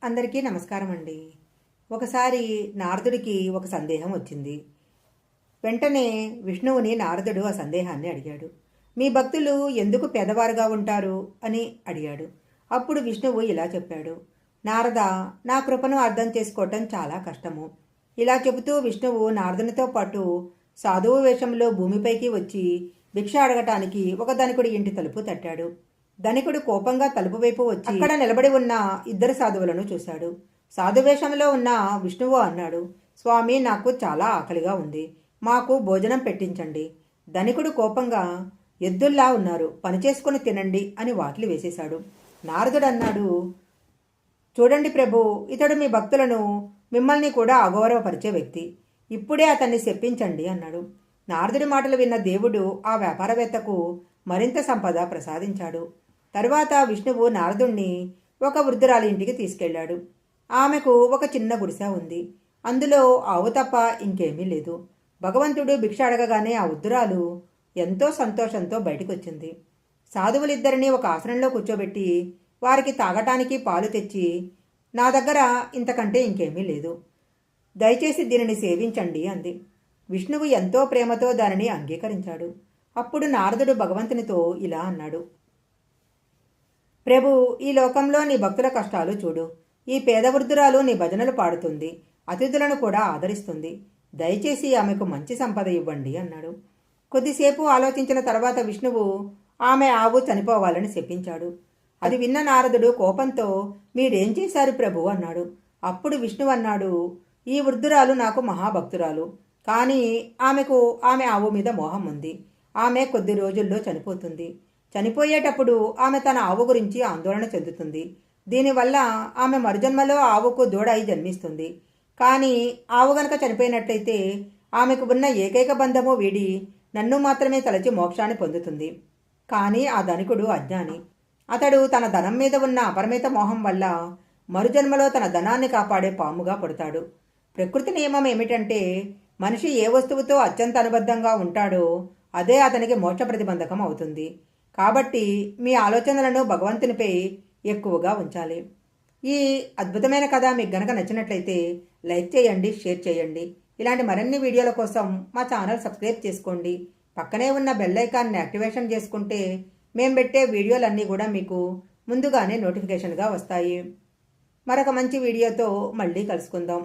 అందరికీ నమస్కారం అండి. ఒకసారి నారదుడికి ఒక సందేహం వచ్చింది. వెంటనే విష్ణువుని నారదుడు ఆ సందేహాన్ని అడిగాడు. మీ భక్తులు ఎందుకు పేదవారుగా ఉంటారు అని అడిగాడు. అప్పుడు విష్ణువు ఇలా చెప్పాడు. నారద, నా కృపను అర్థం చేసుకోవటం చాలా కష్టము. ఇలా చెబుతూ విష్ణువు నారదునితో పాటు సాధువు వేషంలో భూమిపైకి వచ్చి భిక్ష అడగటానికి ఒక ధనికుడి ఇంటి తలుపు తట్టాడు. ధనికుడు కోపంగా తలుపు వైపు వచ్చి అక్కడ నిలబడి ఉన్న ఇద్దరు సాధువులను చూశాడు. సాధువేషంలో ఉన్న విష్ణువు అన్నాడు, స్వామి, నాకు చాలా ఆకలిగా ఉంది, మాకు భోజనం పెట్టించండి. ధనికుడు కోపంగా, ఎద్దుల్లా ఉన్నారు, పనిచేసుకుని తినండి అని వాకిలి వేసేశాడు. నారదుడు అన్నాడు, చూడండి ప్రభు, ఇతడు మీ భక్తులను మిమ్మల్ని కూడా అగౌరవపరిచే వ్యక్తి. ఇప్పుడే అతన్ని శప్పించండి అన్నాడు. నారదుడి మాటలు విన్న దేవుడు ఆ వ్యాపారవేత్తకు మరింత సంపద ప్రసాదించాడు. తరువాత విష్ణువు నారదుణ్ణి ఒక వృద్ధురాలి ఇంటికి తీసుకెళ్లాడు. ఆమెకు ఒక చిన్న గుడిసె ఉంది. అందులో ఆవు తప్ప ఇంకేమీ లేదు. భగవంతుడు భిక్ష అడగగానే ఆ వృద్ధురాలు ఎంతో సంతోషంతో బయటకొచ్చింది. సాధువులిద్దరినీ ఒక ఆసనంలో కూర్చోబెట్టి వారికి తాగటానికి పాలు తెచ్చి, నా దగ్గర ఇంతకంటే ఇంకేమీ లేదు, దయచేసి దీనిని సేవించండి అంది. విష్ణువు ఎంతో ప్రేమతో దానిని అంగీకరించాడు. అప్పుడు నారదుడు భగవంతునితో ఇలా అన్నాడు, ప్రభు, ఈ లోకంలో నీ భక్తుల కష్టాలు చూడు. ఈ పేద వృద్ధురాలు నీ భజనలు పాడుతుంది, అతిథులను కూడా ఆదరిస్తుంది. దయచేసి ఆమెకు మంచి సంపద ఇవ్వండి అన్నాడు. కొద్దిసేపు ఆలోచించిన తర్వాత విష్ణువు ఆమె ఆవు చనిపోవాలని శపించాడు. అది విన్న నారదుడు కోపంతో, మీరేం చేశారు ప్రభు అన్నాడు. అప్పుడు విష్ణువు అన్నాడు, ఈ వృద్ధురాలు నాకు మహాభక్తురాలు, కానీ ఆమె ఆవు మీద మోహం ఉంది. ఆమె కొద్ది రోజుల్లో చనిపోతుంది. చనిపోయేటప్పుడు ఆమె తన ఆవు గురించి ఆందోళన చెందుతుంది. దీనివల్ల ఆమె మరుజన్మలో ఆవుకు దూడ అయి జన్మిస్తుంది. కానీ ఆవు గనక చనిపోయినట్లయితే ఆమెకు ఉన్న ఏకైక బంధము వీడి నన్ను మాత్రమే తలచి మోక్షాన్ని పొందుతుంది. కానీ ఆ ధనికుడు అజ్ఞాని. అతడు తన ధనం మీద ఉన్న అపరిమిత మోహం వల్ల మరుజన్మలో తన ధనాన్ని కాపాడే పాముగా పుడతాడు. ప్రకృతి నియమం ఏమిటంటే, మనిషి ఏ వస్తువుతో అత్యంత అనుబద్ధంగా ఉంటాడో అదే అతనికి మోక్ష ప్రతిబంధకం అవుతుంది. కాబట్టి మీ ఆలోచనలను భగవంతునిపై ఎక్కువగా ఉంచాలి. ఈ అద్భుతమైన కథ మీకు గనక నచ్చినట్లయితే లైక్ చేయండి, షేర్ చేయండి. ఇలాంటి మరిన్ని వీడియోల కోసం మా ఛానల్ సబ్స్క్రైబ్ చేసుకోండి. పక్కనే ఉన్న బెల్ ఐకాన్ని యాక్టివేషన్ చేసుకుంటే మేము పెట్టే వీడియోలన్నీ కూడా మీకు ముందుగానే నోటిఫికేషన్గా వస్తాయి. మరొక మంచి వీడియోతో మళ్ళీ కలుసుకుందాం.